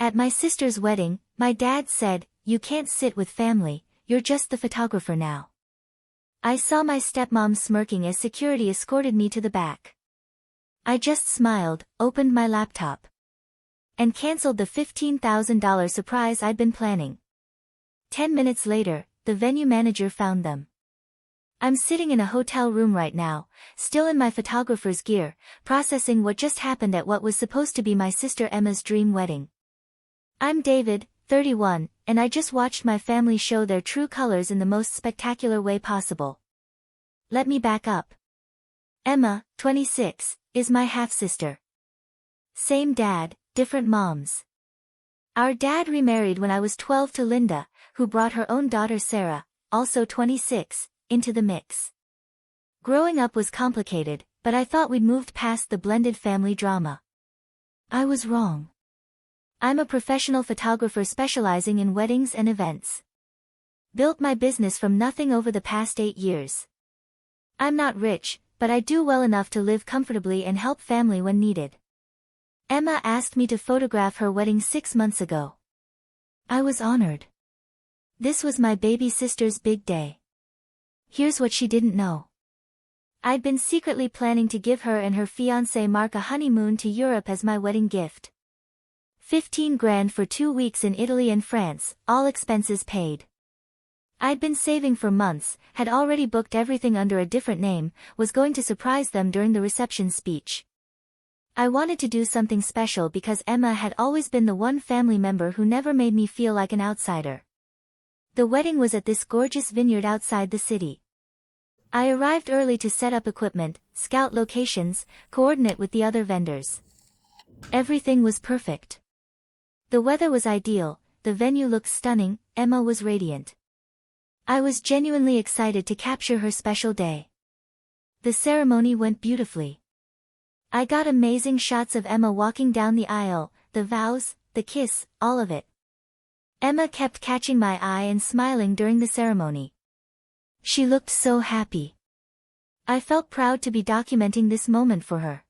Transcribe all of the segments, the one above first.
At my sister's wedding, my dad said, "You can't sit with family, you're just the photographer now." I saw my stepmom smirking as security escorted me to the back. I just smiled, opened my laptop, and canceled the $15,000 surprise I'd been planning. 10 minutes later, the venue manager found them. I'm sitting in a hotel room right now, still in my photographer's gear, processing what just happened at what was supposed to be my sister Emma's dream wedding. I'm David, 31, and I just watched my family show their true colors in the most spectacular way possible. Let me back up. Emma, 26, is my half-sister. Same dad, different moms. Our dad remarried when I was 12 to Linda, who brought her own daughter Sarah, also 26, into the mix. Growing up was complicated, but I thought we'd moved past the blended family drama. I was wrong. I'm a professional photographer specializing in weddings and events. Built my business from nothing over the past 8 years. I'm not rich, but I do well enough to live comfortably and help family when needed. Emma asked me to photograph her wedding 6 months ago. I was honored. This was my baby sister's big day. Here's what she didn't know. I'd been secretly planning to give her and her fiancé Mark a honeymoon to Europe as my wedding gift. 15 grand for 2 weeks in Italy and France, all expenses paid. I'd been saving for months, had already booked everything under a different name, was going to surprise them during the reception speech. I wanted to do something special because Emma had always been the one family member who never made me feel like an outsider. The wedding was at this gorgeous vineyard outside the city. I arrived early to set up equipment, scout locations, coordinate with the other vendors. Everything was perfect. The weather was ideal, the venue looked stunning, Emma was radiant. I was genuinely excited to capture her special day. The ceremony went beautifully. I got amazing shots of Emma walking down the aisle, the vows, the kiss, all of it. Emma kept catching my eye and smiling during the ceremony. She looked so happy. I felt proud to be documenting this moment for her.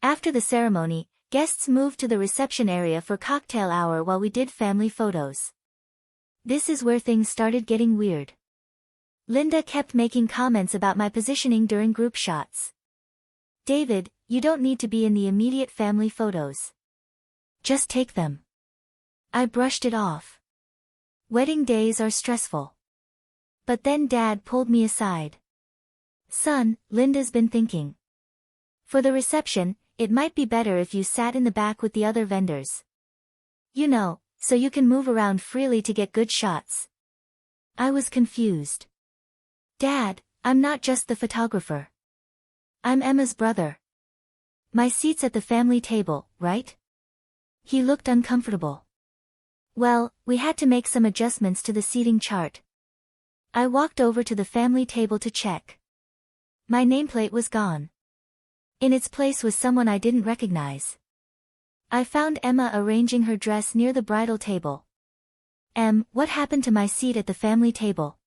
After the ceremony, guests moved to the reception area for cocktail hour while we did family photos. This is where things started getting weird. Linda kept making comments about my positioning during group shots. "David, you don't need to be in the immediate family photos. Just take them." I brushed it off. Wedding days are stressful. But then Dad pulled me aside. "Son, Linda's been thinking. For the reception, it might be better if you sat in the back with the other vendors. You know, so you can move around freely to get good shots." I was confused. "Dad, I'm not just the photographer. I'm Emma's brother. My seat's at the family table, right?" He looked uncomfortable. "Well, we had to make some adjustments to the seating chart." I walked over to the family table to check. My nameplate was gone. In its place was someone I didn't recognize. I found Emma arranging her dress near the bridal table. What happened to my seat at the family table?"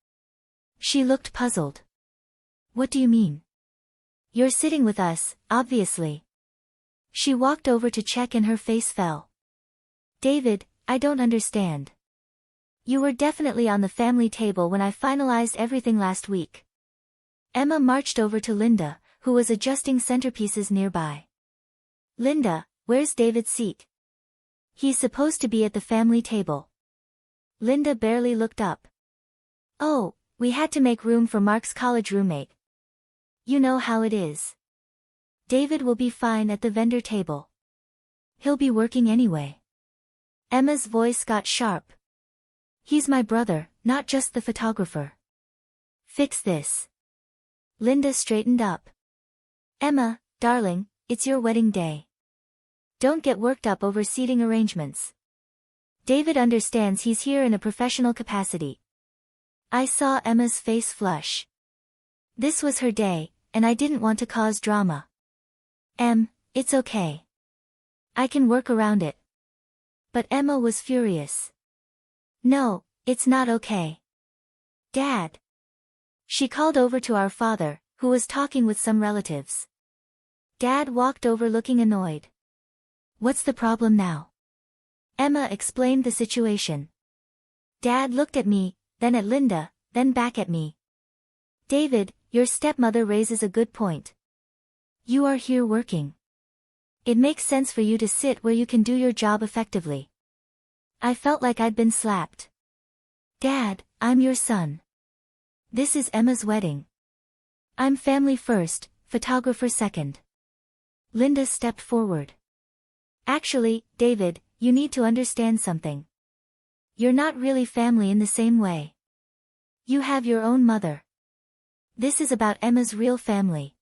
She looked puzzled. "What do you mean?" "You're sitting with us, obviously." She walked over to check and her face fell. "David, I don't understand. You were definitely on the family table when I finalized everything last week." Emma marched over to Linda, who was adjusting centerpieces nearby. "Linda, where's David's seat? He's supposed to be at the family table." Linda barely looked up. "Oh, we had to make room for Mark's college roommate. You know how it is. David will be fine at the vendor table. He'll be working anyway." Emma's voice got sharp. "He's my brother, not just the photographer. Fix this." Linda straightened up. "Emma, darling, it's your wedding day. Don't get worked up over seating arrangements. David understands he's here in a professional capacity." I saw Emma's face flush. This was her day, and I didn't want to cause drama. It's okay. I can work around it." But Emma was furious. "No, it's not okay. Dad." She called over to our father, who was talking with some relatives. Dad walked over looking annoyed. "What's the problem now?" Emma explained the situation. Dad looked at me, then at Linda, then back at me. David, your stepmother raises a good point. You are here working. It makes sense for you to sit where you can do your job effectively. I felt like I'd been slapped. Dad, I'm your son. This is Emma's wedding. I'm family first, photographer second. Linda stepped forward. Actually, David, you need to understand something. You're not really family in the same way. You have your own mother. This is about Emma's real family.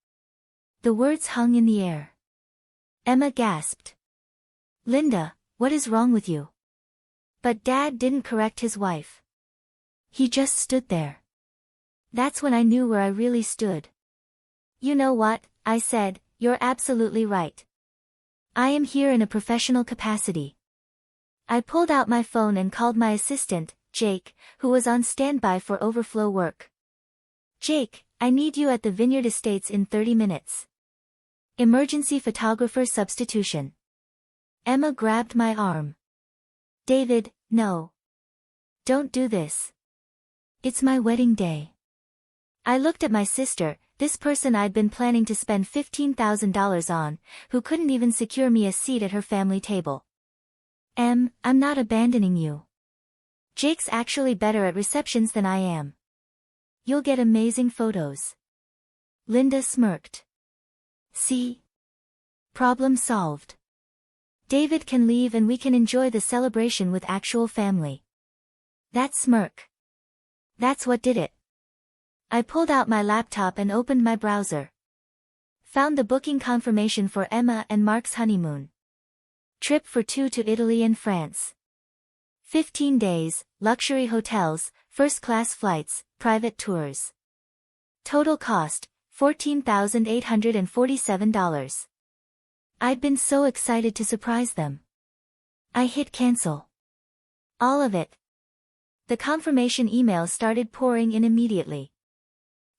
The words hung in the air. Emma gasped. Linda, what is wrong with you? But Dad didn't correct his wife. He just stood there. That's when I knew where I really stood. You know what, I said, you're absolutely right. I am here in a professional capacity. I pulled out my phone and called my assistant, Jake, who was on standby for overflow work. Jake, I need you at the Vineyard Estates in 30 minutes. Emergency photographer substitution. Emma grabbed my arm. David, no. Don't do this. It's my wedding day. I looked at my sister, this person I'd been planning to spend $15,000 on, who couldn't even secure me a seat at her family table. I'm not abandoning you. Jake's actually better at receptions than I am. You'll get amazing photos. Linda smirked. See? Problem solved. David can leave and we can enjoy the celebration with actual family. That smirk. That's what did it. I pulled out my laptop and opened my browser. Found the booking confirmation for Emma and Mark's honeymoon. Trip for 2 to Italy and France. 15 days, luxury hotels, first-class flights, private tours. Total cost, $14,847. I'd been so excited to surprise them. I hit cancel. All of it. The confirmation email started pouring in immediately.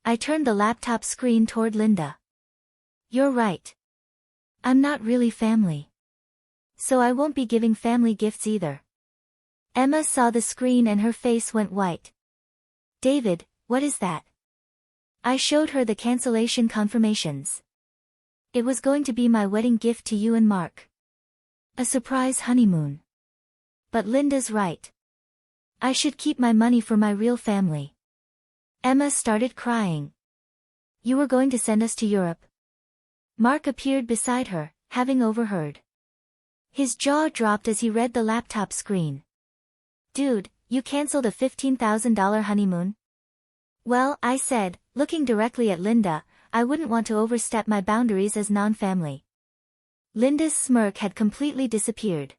I turned the laptop screen toward Linda. You're right. I'm not really family. So I won't be giving family gifts either. Emma saw the screen and her face went white. David, what is that? I showed her the cancellation confirmations. It was going to be my wedding gift to you and Mark. A surprise honeymoon. But Linda's right. I should keep my money for my real family. Emma started crying. You were going to send us to Europe. Mark appeared beside her, having overheard. His jaw dropped as he read the laptop screen. Dude, you canceled a $15,000 honeymoon? Well, I said, looking directly at Linda, I wouldn't want to overstep my boundaries as non-family. Linda's smirk had completely disappeared.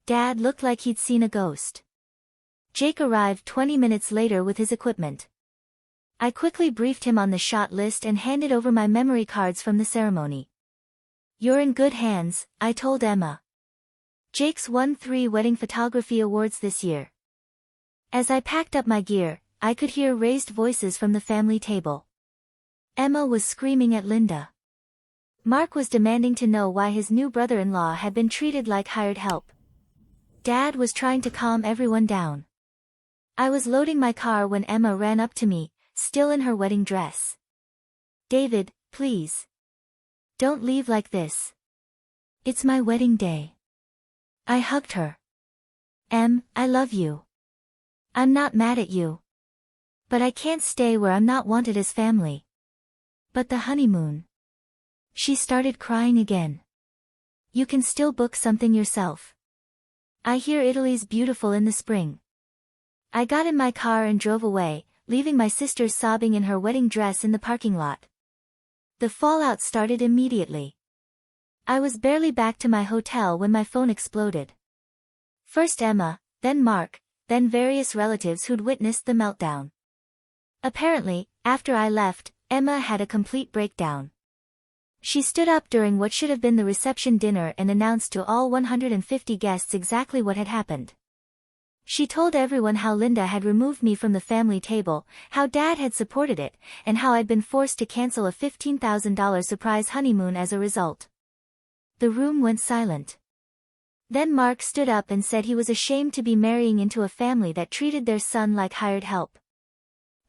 Dad looked like he'd seen a ghost. Jake arrived 20 minutes later with his equipment. I quickly briefed him on the shot list and handed over my memory cards from the ceremony. You're in good hands, I told Emma. Jake's won 3 wedding photography awards this year. As I packed up my gear, I could hear raised voices from the family table. Emma was screaming at Linda. Mark was demanding to know why his new brother-in-law had been treated like hired help. Dad was trying to calm everyone down. I was loading my car when Emma ran up to me, still in her wedding dress. David, please. Don't leave like this. It's my wedding day. I hugged her. I love you. I'm not mad at you. But I can't stay where I'm not wanted as family. But the honeymoon. She started crying again. You can still book something yourself. I hear Italy's beautiful in the spring. I got in my car and drove away, leaving my sister sobbing in her wedding dress in the parking lot. The fallout started immediately. I was barely back to my hotel when my phone exploded. First Emma, then Mark, then various relatives who'd witnessed the meltdown. Apparently, after I left, Emma had a complete breakdown. She stood up during what should have been the reception dinner and announced to all 150 guests exactly what had happened. She told everyone how Linda had removed me from the family table, how Dad had supported it, and how I'd been forced to cancel a $15,000 surprise honeymoon as a result. The room went silent. Then Mark stood up and said he was ashamed to be marrying into a family that treated their son like hired help.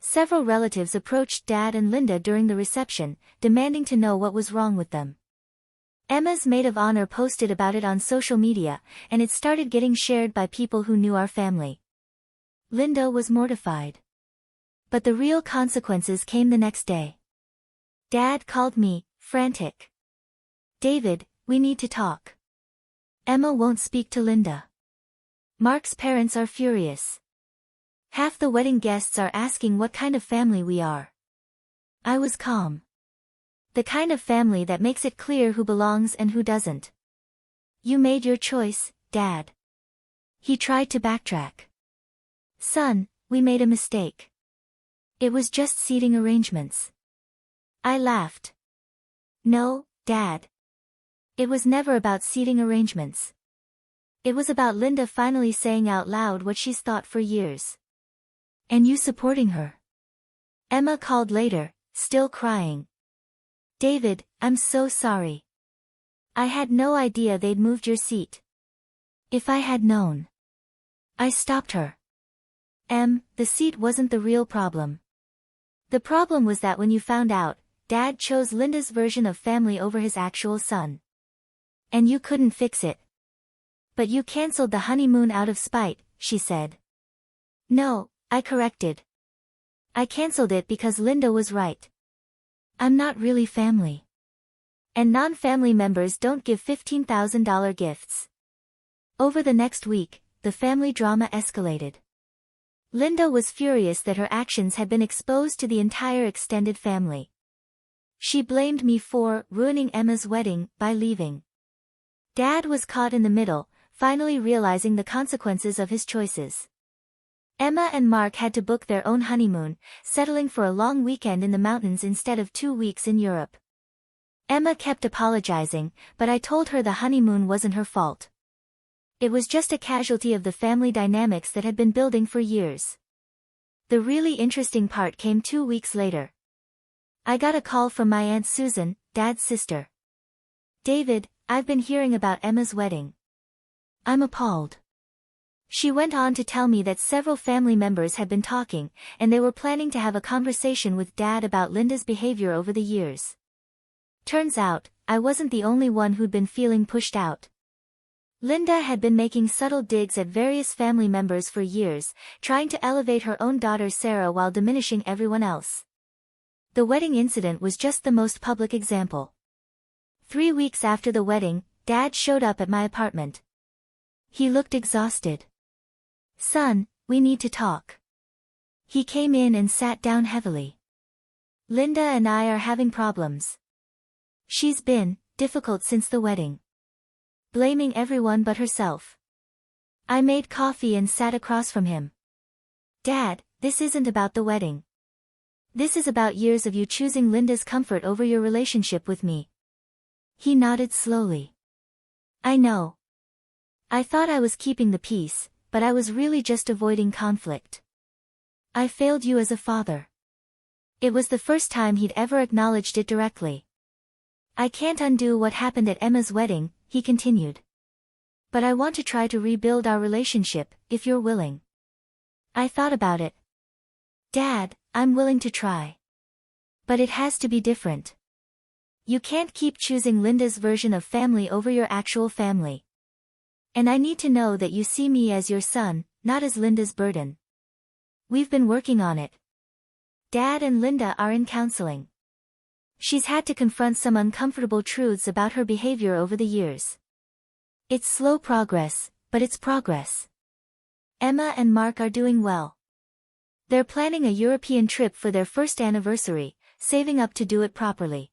Several relatives approached Dad and Linda during the reception, demanding to know what was wrong with them. Emma's maid of honor posted about it on social media, and it started getting shared by people who knew our family. Linda was mortified. But the real consequences came the next day. Dad called me, frantic. "David, we need to talk. Emma won't speak to Linda. Mark's parents are furious. Half the wedding guests are asking what kind of family we are." I was calm. The kind of family that makes it clear who belongs and who doesn't. "You made your choice, Dad." He tried to backtrack. "Son, we made a mistake. It was just seating arrangements." I laughed. "No, Dad. It was never about seating arrangements. It was about Linda finally saying out loud what she's thought for years. And you supporting her." Emma called later, still crying. "David, I'm so sorry. I had no idea they'd moved your seat. If I had known." I stopped her. The seat wasn't the real problem. The problem was that when you found out, Dad chose Linda's version of family over his actual son. And you couldn't fix it. "But you canceled the honeymoon out of spite," she said. "No," I corrected. "I canceled it because Linda was right. I'm not really family. And non-family members don't give $15,000 gifts." Over the next week, the family drama escalated. Linda was furious that her actions had been exposed to the entire extended family. She blamed me for ruining Emma's wedding by leaving. Dad was caught in the middle, finally realizing the consequences of his choices. Emma and Mark had to book their own honeymoon, settling for a long weekend in the mountains instead of 2 weeks in Europe. Emma kept apologizing, but I told her the honeymoon wasn't her fault. It was just a casualty of the family dynamics that had been building for years. The really interesting part came 2 weeks later. I got a call from my Aunt Susan, Dad's sister. "David, I've been hearing about Emma's wedding." I'm appalled. She went on to tell me that several family members had been talking, and they were planning to have a conversation with Dad about Linda's behavior over the years. Turns out, I wasn't the only one who'd been feeling pushed out. Linda had been making subtle digs at various family members for years, trying to elevate her own daughter Sarah while diminishing everyone else. The wedding incident was just the most public example. 3 weeks after the wedding, Dad showed up at my apartment. He looked exhausted. "Son, we need to talk." He came in and sat down heavily. "Linda and I are having problems. She's been difficult since the wedding. Blaming everyone but herself." I made coffee and sat across from him. "Dad, this isn't about the wedding. This is about years of you choosing Linda's comfort over your relationship with me." He nodded slowly. "I know. I thought I was keeping the peace, but I was really just avoiding conflict. I failed you as a father." It was the first time he'd ever acknowledged it directly. "I can't undo what happened at Emma's wedding," he continued. "But I want to try to rebuild our relationship, if you're willing." I thought about it. "Dad, I'm willing to try. But it has to be different. You can't keep choosing Linda's version of family over your actual family. And I need to know that you see me as your son, not as Linda's burden. We've been working on it. Dad and Linda are in counseling. She's had to confront some uncomfortable truths about her behavior over the years. It's slow progress, but it's progress. Emma and Mark are doing well. They're planning a European trip for their first anniversary, saving up to do it properly.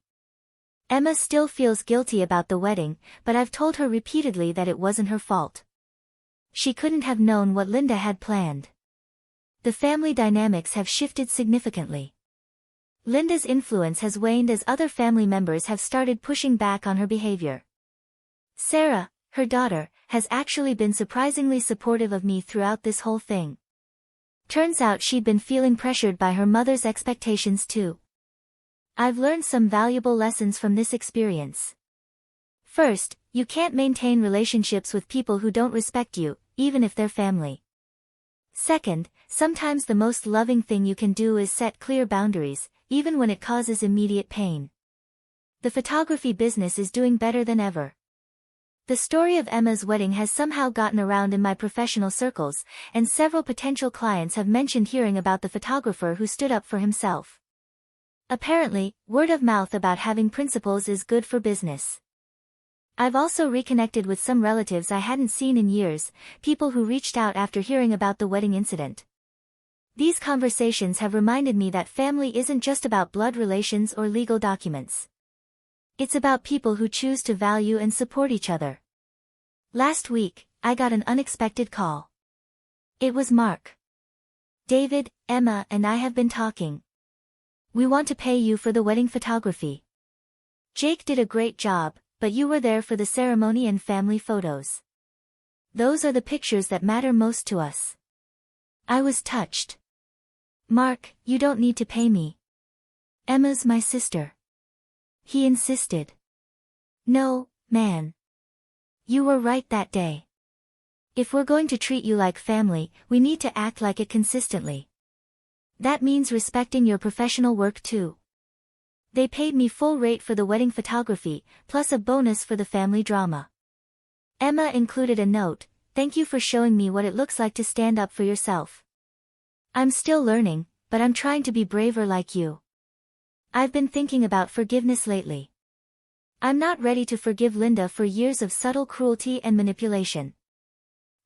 Emma still feels guilty about the wedding, but I've told her repeatedly that it wasn't her fault. She couldn't have known what Linda had planned. The family dynamics have shifted significantly. Linda's influence has waned as other family members have started pushing back on her behavior. Sarah, her daughter, has actually been surprisingly supportive of me throughout this whole thing. Turns out she'd been feeling pressured by her mother's expectations too. I've learned some valuable lessons from this experience. First, you can't maintain relationships with people who don't respect you, even if they're family. Second, sometimes the most loving thing you can do is set clear boundaries, even when it causes immediate pain. The photography business is doing better than ever. The story of Emma's wedding has somehow gotten around in my professional circles, and several potential clients have mentioned hearing about the photographer who stood up for himself. Apparently, word of mouth about having principles is good for business. I've also reconnected with some relatives I hadn't seen in years, people who reached out after hearing about the wedding incident. These conversations have reminded me that family isn't just about blood relations or legal documents. It's about people who choose to value and support each other. Last week, I got an unexpected call. It was Mark. David, Emma, and I have been talking. We want to pay you for the wedding photography. Jake did a great job, but you were there for the ceremony and family photos. Those are the pictures that matter most to us. I was touched. Mark, you don't need to pay me. Emma's my sister. He insisted. No, man. You were right that day. If we're going to treat you like family, we need to act like it consistently. That means respecting your professional work too. They paid me full rate for the wedding photography, plus a bonus for the family drama. Emma included a note, "Thank you for showing me what it looks like to stand up for yourself. I'm still learning, but I'm trying to be braver like you. I've been thinking about forgiveness lately. I'm not ready to forgive Linda for years of subtle cruelty and manipulation.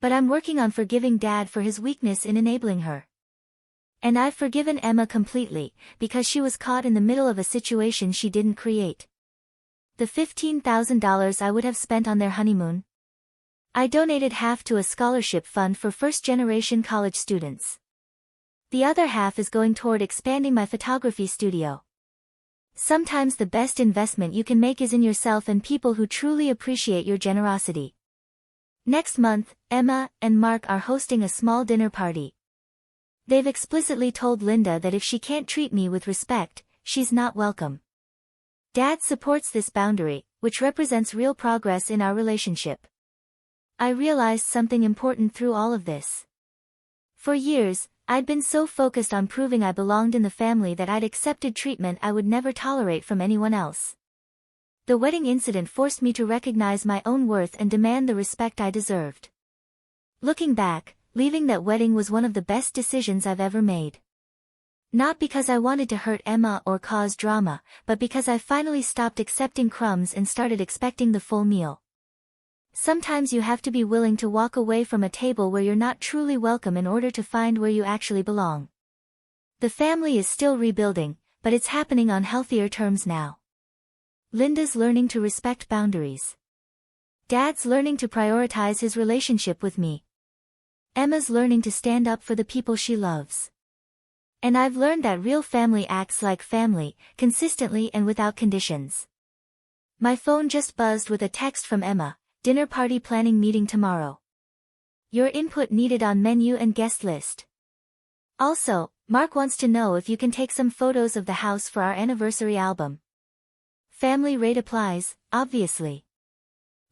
But I'm working on forgiving Dad for his weakness in enabling her. And I've forgiven Emma completely, because she was caught in the middle of a situation she didn't create. The $15,000 I would have spent on their honeymoon. I donated half to a scholarship fund for first-generation college students. The other half is going toward expanding my photography studio. Sometimes the best investment you can make is in yourself and people who truly appreciate your generosity." Next month, Emma and Mark are hosting a small dinner party. They've explicitly told Linda that if she can't treat me with respect, she's not welcome. Dad supports this boundary, which represents real progress in our relationship. I realized something important through all of this. For years, I'd been so focused on proving I belonged in the family that I'd accepted treatment I would never tolerate from anyone else. The wedding incident forced me to recognize my own worth and demand the respect I deserved. Looking back, leaving that wedding was one of the best decisions I've ever made. Not because I wanted to hurt Emma or cause drama, but because I finally stopped accepting crumbs and started expecting the full meal. Sometimes you have to be willing to walk away from a table where you're not truly welcome in order to find where you actually belong. The family is still rebuilding, but it's happening on healthier terms now. Linda's learning to respect boundaries. Dad's learning to prioritize his relationship with me. Emma's learning to stand up for the people she loves. And I've learned that real family acts like family, consistently and without conditions. My phone just buzzed with a text from Emma. "Dinner party planning meeting tomorrow. Your input needed on menu and guest list. Also, Mark wants to know if you can take some photos of the house for our anniversary album." Family rate applies, obviously.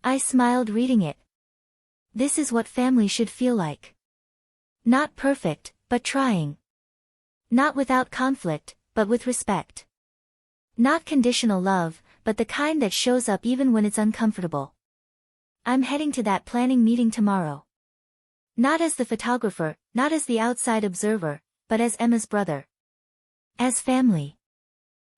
I smiled reading it. This is what family should feel like. Not perfect, but trying. Not without conflict, but with respect. Not conditional love, but the kind that shows up even when it's uncomfortable. I'm heading to that planning meeting tomorrow. Not as the photographer, not as the outside observer, but as Emma's brother. As family.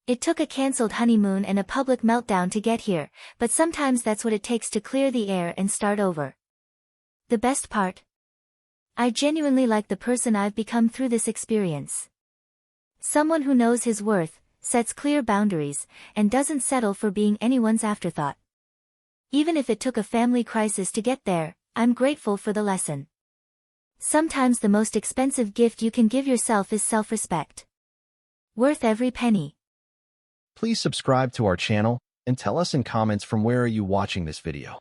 It took a cancelled honeymoon and a public meltdown to get here, but sometimes that's what it takes to clear the air and start over. The best part? I genuinely like the person I've become through this experience. Someone who knows his worth, sets clear boundaries, and doesn't settle for being anyone's afterthought. Even if it took a family crisis to get there, I'm grateful for the lesson. Sometimes the most expensive gift you can give yourself is self-respect. Worth every penny. Please subscribe to our channel, and tell us in comments from where are you watching this video.